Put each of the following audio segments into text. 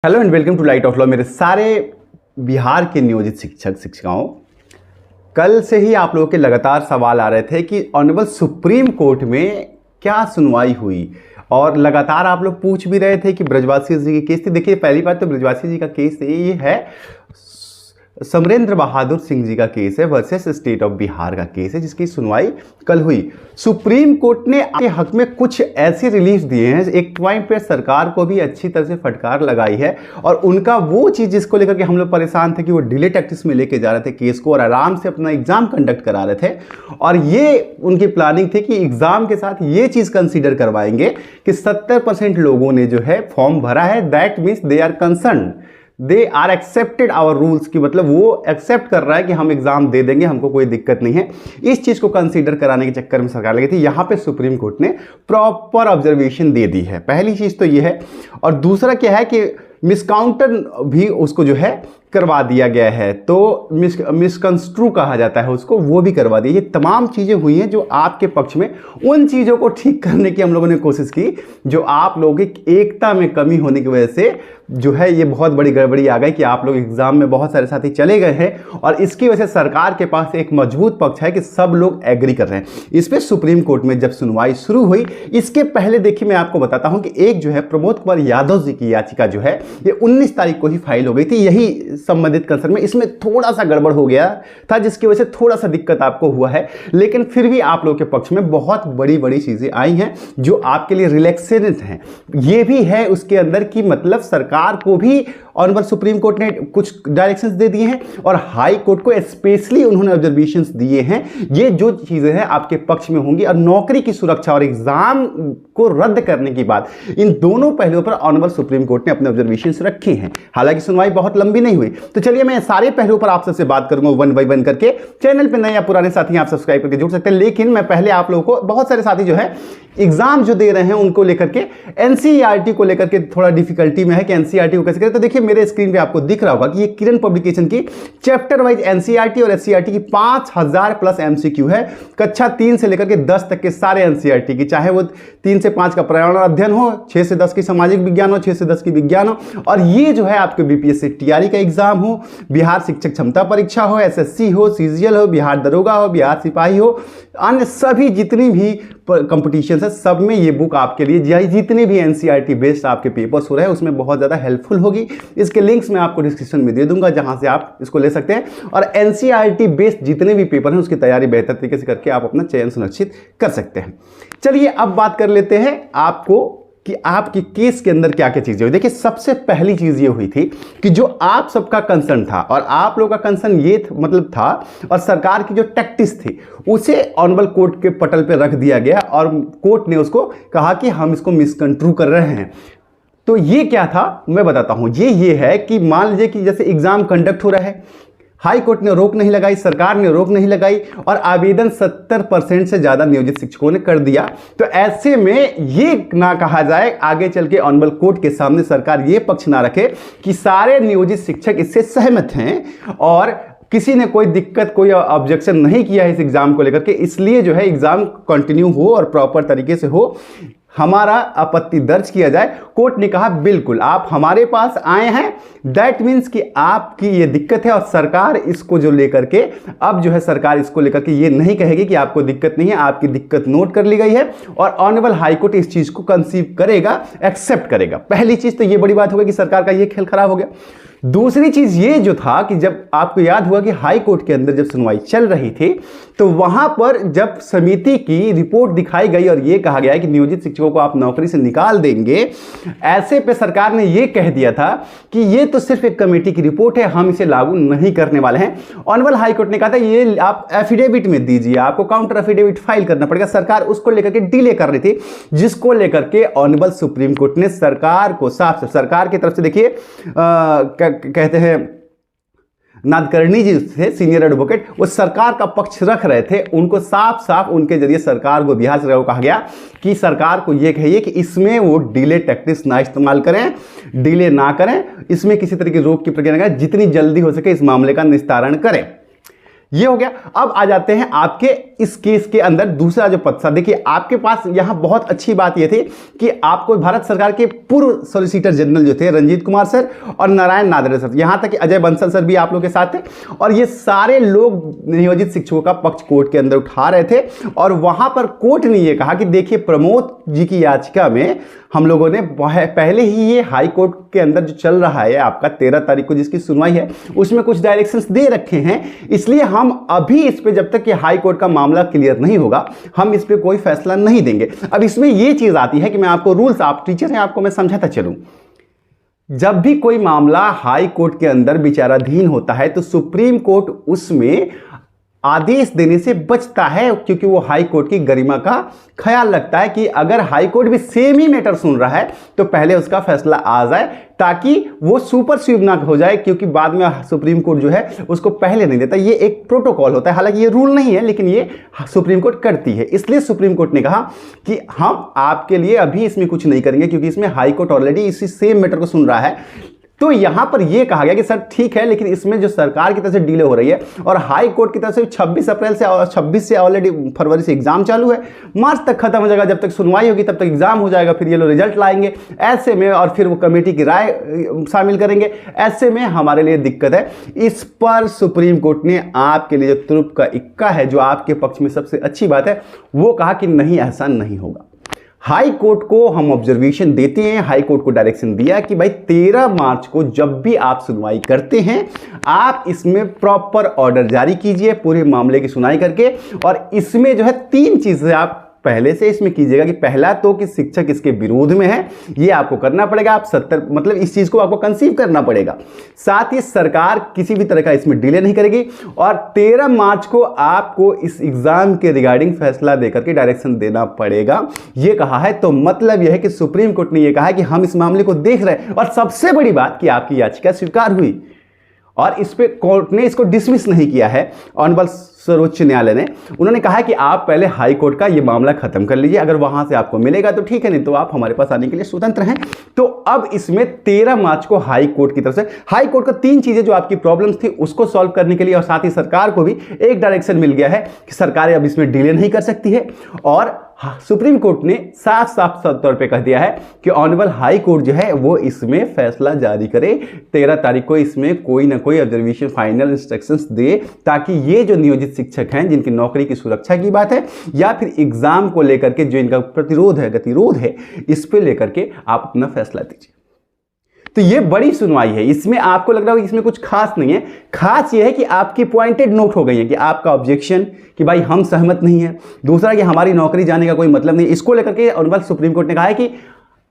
Hello and welcome to light of law. मेरे सारे बिहार के नियोजित शिक्षक शिक्षिकाओं, कल से ही आप लोगों के लगातार सवाल आ रहे थे कि ऑनरेबल सुप्रीम कोर्ट में क्या सुनवाई हुई, और लगातार आप लोग पूछ भी रहे थे कि ब्रजवासी जी की केस थी। देखिए, पहली बात तो ब्रजवासी जी का केस ये है, समरेंद्र बहादुर सिंह जी का केस है वर्सेस स्टेट ऑफ बिहार का केस है, जिसकी सुनवाई कल हुई। सुप्रीम कोर्ट ने आपके हक में कुछ ऐसे रिलीफ दिए हैं, एक पॉइंट पे सरकार को भी अच्छी तरह से फटकार लगाई है, और उनका वो चीज़ जिसको लेकर के हम लोग परेशान थे कि वो डिले टैक्टिस में लेके जा रहे थे केस को और आराम से अपना एग्जाम कंडक्ट करा रहे थे, और ये उनकी प्लानिंग थी कि एग्जाम के साथ ये चीज़ कंसीडर करवाएंगे कि 70% लोगों ने जो है फॉर्म भरा है, that means they are concern, they are accepted our rules, की मतलब वो एक्सेप्ट कर रहा है कि हम एग्जाम दे देंगे, हमको कोई दिक्कत नहीं है। इस चीज को कंसीडर कराने के चक्कर में सरकार लगी थी। यहां पे सुप्रीम कोर्ट ने प्रॉपर ऑब्जर्वेशन दे दी है। पहली चीज तो ये है, और दूसरा क्या है कि मिसकाउंटर भी उसको जो है करवा दिया गया है, तो मिसकंस्ट्रू कहा जाता है उसको, वो भी करवा दिया। ये तमाम चीज़ें हुई हैं जो आपके पक्ष में, उन चीज़ों को ठीक करने की हम लोगों ने कोशिश की जो आप लोगों की एकता में कमी होने की वजह से जो है ये बहुत बड़ी गड़बड़ी आ गई कि आप लोग एग्जाम में बहुत सारे साथी चले गए हैं, और इसकी वजह से सरकार के पास एक मजबूत पक्ष है कि सब लोग एग्री कर रहे हैं। इस पर सुप्रीम कोर्ट में जब सुनवाई शुरू हुई, इसके पहले देखिए मैं आपको बताता हूं कि एक जो है प्रमोद कुमार यादव जी की याचिका जो है ये 19 तारीख को ही फाइल हो गई थी, यही संबंधित कंसर्न में। इसमें थोड़ा सा गड़बड़ हो गया था जिसकी वजह से थोड़ा सा दिक्कत आपको हुआ है, लेकिन फिर भी आप लोगों के पक्ष में बहुत बड़ी बड़ी चीजें आई हैं जो आपके लिए रिलैक्सेशन हैं। ये भी है उसके अंदर की मतलब सरकार को भी ऑनरेबल सुप्रीम कोर्ट ने कुछ डायरेक्शंस दे दिए हैं, और हाई कोर्ट को स्पेशली उन्होंने ऑब्जर्वेशंस दिए हैं। ये जो चीजें हैं आपके पक्ष में होंगी, और नौकरी की सुरक्षा और एग्जाम को रद्द करने की बात, इन दोनों पहलुओं पर ऑनरेबल सुप्रीम कोर्ट ने अपने ऑब्जर्वेशंस रखे हैं। हालांकि सुनवाई बहुत लंबी नहीं हुई, तो चलिए मैं सारे पहलुओं पर आप सबसे बात करूंगा वन बाय वन करके। चैनल पर नए या पुराने साथी आप सब्सक्राइब करके जुड़ सकते हैं, लेकिन मैं पहले आप लोगों को, बहुत सारे साथी जो है एग्जाम जो दे रहे हैं उनको लेकर के, एनसीईआरटी को लेकर के थोड़ा डिफिकल्टी में है कि एनसीईआरटी को कैसे करें। तो देखिए मेरे स्क्रीन पे आपको दिख रहा होगा कि ये किरण पब्लिकेशन की चैप्टर वाइज एनसीईआरटी और एससीईआरटी की 5000 प्लस एमसीक्यू है, कक्षा 3 से लेकर के 10 तक के सारे एनसीईआरटी की, चाहे वो 3 से 5 का पर्यावरण अध्ययन हो, 6 से 10 की सामाजिक विज्ञान हो, 6 से 10 की विज्ञान हो, और ये जो है आपके बीपीएससी टीआरई का एग्जाम हो, बिहार शिक्षक क्षमता परीक्षा हो, एसएससी हो, सीजीएल हो, बिहार दरोगा हो, बिहार सिपाही हो, अन्य सभी जितनी भी कंपटीशन है सब में ये बुक आपके लिए, जितने भी एनसीईआरटी बेस्ड आपके पेपर्स हो रहे हैं उसमें बहुत ज़्यादा हेल्पफुल होगी। इसके लिंक्स मैं आपको डिस्क्रिप्शन में दे दूंगा जहां से आप इसको ले सकते हैं, और एनसीईआरटी बेस्ड जितने भी पेपर हैं उसकी तैयारी बेहतर तरीके से करके आप अपना चयन सुनिश्चित कर सकते हैं। चलिए अब बात कर लेते हैं आपको कि आपकी केस के अंदर क्या क्या चीजें हुई। देखिए सबसे पहली चीज ये हुई थी कि जो आप सबका कंसर्न था, और आप लोगों का कंसर्न ये मतलब था, और सरकार की जो टैक्टिस थी उसे ऑनरेबल कोर्ट के पटल पे रख दिया गया, और कोर्ट ने उसको कहा कि हम इसको मिसकंस्ट्रू कर रहे हैं। तो ये क्या था मैं बताता हूं। ये है कि मान लीजिए कि जैसे एग्जाम कंडक्ट हो रहा है, हाई कोर्ट ने रोक नहीं लगाई, सरकार ने रोक नहीं लगाई, और आवेदन 70% से ज्यादा नियोजित शिक्षकों ने कर दिया। तो ऐसे में ये ना कहा जाए आगे चल के ऑनरेबल कोर्ट के सामने सरकार ये पक्ष ना रखे कि सारे नियोजित शिक्षक इससे सहमत हैं और किसी ने कोई दिक्कत, कोई ऑब्जेक्शन नहीं किया है इस एग्जाम को लेकर के, इसलिए जो है एग्जाम कंटिन्यू हो और प्रॉपर तरीके से हो, हमारा आपत्ति दर्ज किया जाए। कोर्ट ने कहा बिल्कुल आप हमारे पास आए हैं, दैट मीन्स कि आपकी ये दिक्कत है, और सरकार इसको जो लेकर के, अब जो है सरकार इसको लेकर के ये नहीं कहेगी कि आपको दिक्कत नहीं है, आपकी दिक्कत नोट कर ली गई है, और ऑनरेबल हाई कोर्ट इस चीज को कंसीव करेगा, एक्सेप्ट करेगा। पहली चीज तो ये बड़ी बात हो गई कि सरकार का ये खेल खराब हो गया। दूसरी चीज ये जो था कि जब आपको याद हुआ कि हाई कोर्ट के अंदर जब सुनवाई चल रही थी, तो वहां पर जब समिति की रिपोर्ट दिखाई गई और यह कहा गया कि नियोजित शिक्षकों को आप नौकरी से निकाल देंगे, ऐसे पे सरकार ने यह कह दिया था कि ये तो सिर्फ एक कमेटी की रिपोर्ट है, हम इसे लागू नहीं करने वाले हैं। ऑनरेबल हाई कोर्ट ने कहा था ये आप एफिडेविट में दीजिए, आपको काउंटर एफिडेविट फाइल करना पड़ेगा। सरकार उसको लेकर के डिले कर रही थी, जिसको लेकर के ऑनरेबल सुप्रीम कोर्ट ने सरकार को साफ, सरकार की तरफ से देखिए कहते हैं नादकर्णी जी थे सीनियर एडवोकेट, वो सरकार का पक्ष रख रहे थे, उनको साफ साफ उनके जरिए सरकार को, बिहार सरकार को कहा गया कि सरकार को यह कहिए कि इसमें वो डिले टैक्टिस ना इस्तेमाल करें, डिले ना करें, इसमें किसी तरह की रोक की प्रक्रिया ना करें, जितनी जल्दी हो सके इस मामले का निस्तारण करें। ये हो गया। अब आ जाते हैं आपके इस केस के अंदर दूसरा जो पद था। देखिए आपके पास यहां बहुत अच्छी बात यह थी कि आपको भारत सरकार के पूर्व सॉलिसिटर जनरल जो थे रंजीत कुमार सर और नारायण नादरे सर, यहां तक कि अजय बंसल सर भी आप लोगों के साथ थे, और ये सारे लोग नियोजित शिक्षकों का पक्ष कोर्ट के अंदर उठा रहे थे। और वहां पर कोर्ट ने यह कहा कि देखिए प्रमोद जी की याचिका में हम लोगों ने पहले ही ये हाई कोर्ट के अंदर जो चल रहा है आपका 13 तारीख को जिसकी सुनवाई है उसमें कुछ डायरेक्शंस दे रखे हैं, इसलिए हम अभी इस पे जब तक कि हाई कोर्ट का मामला क्लियर नहीं होगा हम इस पे कोई फैसला नहीं देंगे। अब इसमें ये चीज आती है कि मैं आपको रूल्स, आप टीचर हैं, आपको मैं समझाता चलूं। जब भी कोई मामला हाई कोर्ट के अंदर विचाराधीन होता है तो सुप्रीम कोर्ट उसमें आदेश देने से बचता है, क्योंकि वो हाई कोर्ट की गरिमा का ख्याल रखता है कि अगर हाई कोर्ट भी सेम ही मैटर सुन रहा है तो पहले उसका फैसला आ जाए, ताकि वो सुपरसीड ना हो जाए, क्योंकि बाद में सुप्रीम कोर्ट जो है उसको पहले नहीं देता। ये एक प्रोटोकॉल होता है, हालांकि ये रूल नहीं है लेकिन ये सुप्रीम कोर्ट करती है। इसलिए सुप्रीम कोर्ट ने कहा कि हम आपके लिए अभी इसमें कुछ नहीं करेंगे, क्योंकि इसमें हाई कोर्ट ऑलरेडी इसी सेम मैटर को सुन रहा है। तो यहां पर यह कहा गया कि सर ठीक है, लेकिन इसमें जो सरकार की तरफ से डिले हो रही है और हाई कोर्ट की तरफ से 26 अप्रैल से और 26 से ऑलरेडी फरवरी से एग्जाम चालू है, मार्च तक खत्म हो जाएगा, जब तक सुनवाई होगी तब तक एग्जाम हो जाएगा, फिर ये लोग रिजल्ट लाएंगे ऐसे में, और फिर वो कमेटी की राय शामिल करेंगे, ऐसे में हमारे लिए दिक्कत है। इस पर सुप्रीम कोर्ट ने आपके लिए जो तुरुप का इक्का है, जो आपके पक्ष में सबसे अच्छी बात है, वो कहा कि नहीं, ऐसा नहीं होगा। हाई कोर्ट को हम ऑब्जर्वेशन देते हैं, हाई कोर्ट को डायरेक्शन दिया कि भाई 13 मार्च को जब भी आप सुनवाई करते हैं आप इसमें प्रॉपर ऑर्डर जारी कीजिए पूरे मामले की सुनवाई करके, और इसमें जो है 3 चीजें आप पहले से इसमें कीजिएगा कि पहला तो कि शिक्षक इसके विरोध में है, ये आपको करना पड़ेगा, आप 70 मतलब इस चीज को आपको कंसीव करना पड़ेगा। साथ ही सरकार किसी भी तरह का इसमें डिले नहीं करेगी, और 13 मार्च को आपको इस एग्जाम के रिगार्डिंग फैसला देकर के डायरेक्शन देना पड़ेगा, ये कहा है। तो मतलब यह है कि सुप्रीम कोर्ट ने यह कहा है कि हम इस मामले को देख रहे हैं, और सबसे बड़ी बात कि आपकी याचिका स्वीकार हुई और इस पे कोर्ट ने इसको डिसमिस नहीं किया है। ऑनरेबल सर्वोच्च न्यायालय ने, उन्होंने कहा कि आप पहले हाई कोर्ट का ये मामला खत्म कर लीजिए, अगर वहां से आपको मिलेगा तो ठीक है, नहीं तो आप हमारे पास आने के लिए स्वतंत्र हैं। तो अब इसमें 13 मार्च को हाई कोर्ट की तरफ से हाई कोर्ट को 3 चीजें जो आपकी प्रॉब्लम्स थी उसको सॉल्व करने के लिए, और साथ ही सरकार को भी एक डायरेक्शन मिल गया है कि सरकार अब इसमें डिले नहीं कर सकती है। और सुप्रीम कोर्ट ने साफ साफ तौर पे कह दिया है कि ऑनरेबल हाई कोर्ट जो है वो इसमें फैसला जारी करे, 13 तारीख को इसमें कोई ना कोई ऑब्जर्वेशन फाइनल इंस्ट्रक्शंस दे, ताकि ये जो नियोजित शिक्षक हैं जिनकी नौकरी की सुरक्षा की बात है या फिर एग्जाम को लेकर के जो इनका प्रतिरोध है, गतिरोध है, इस पे लेकर के आप अपना फैसला दीजिए। तो ये बड़ी सुनवाई है, इसमें आपको लग रहा होगा इसमें कुछ खास नहीं है। खास ये है कि आपकी पॉइंटेड नोट हो गई है कि आपका ऑब्जेक्शन कि भाई हम सहमत नहीं है, दूसरा कि हमारी नौकरी जाने का कोई मतलब नहीं, इसको लेकर के ऑनरेबल सुप्रीम कोर्ट ने कहा है कि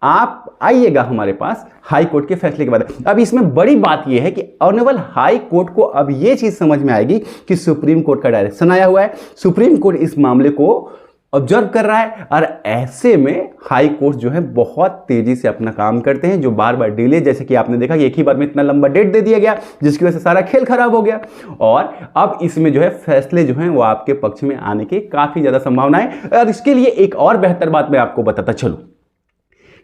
आप आइएगा हमारे पास हाई कोर्ट के फैसले के बाद। अब इसमें बड़ी बात यह है कि ऑनरेबल हाई कोर्ट को अब यह चीज समझ में आएगी कि सुप्रीम कोर्ट का डायरेक्शन आया हुआ है, सुप्रीम कोर्ट इस मामले को ऑब्जर्व कर रहा है, और ऐसे में हाई कोर्ट जो है बहुत तेजी से अपना काम करते हैं। जो बार बार डिले, जैसे कि आपने देखा कि एक ही बार में इतना लंबा डेट दे दिया गया जिसकी वजह से सारा खेल खराब हो गया, और अब इसमें जो है फैसले जो हैं वो आपके पक्ष में आने की काफी ज्यादा संभावना है। और इसके लिए एक और बेहतर बात मैं आपको बताता चलूं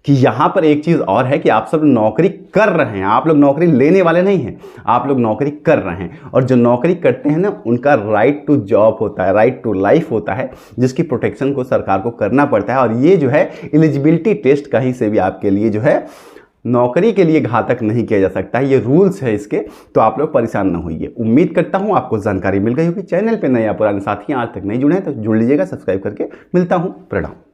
कि यहां पर एक चीज और है कि आप सब नौकरी कर रहे हैं, आप लोग नौकरी लेने वाले नहीं हैं, आप लोग नौकरी कर रहे हैं, और जो नौकरी करते हैं ना उनका राइट टू जॉब होता है, राइट टू लाइफ होता है, जिसकी प्रोटेक्शन को सरकार को करना पड़ता है। और ये जो है एलिजिबिलिटी टेस्ट कहीं से भी आपके लिए जो है नौकरी के लिए घातक नहीं किया जा सकता है, ये रूल्स है इसके। तो आप लोग परेशान ना होइए। उम्मीद करता हूं आपको जानकारी मिल गई होगी। चैनल पे नए या पुराने साथी आज तक नहीं जुड़े हैं तो जुड़ लीजिएगा, सब्सक्राइब करके। मिलता हूं, प्रणाम।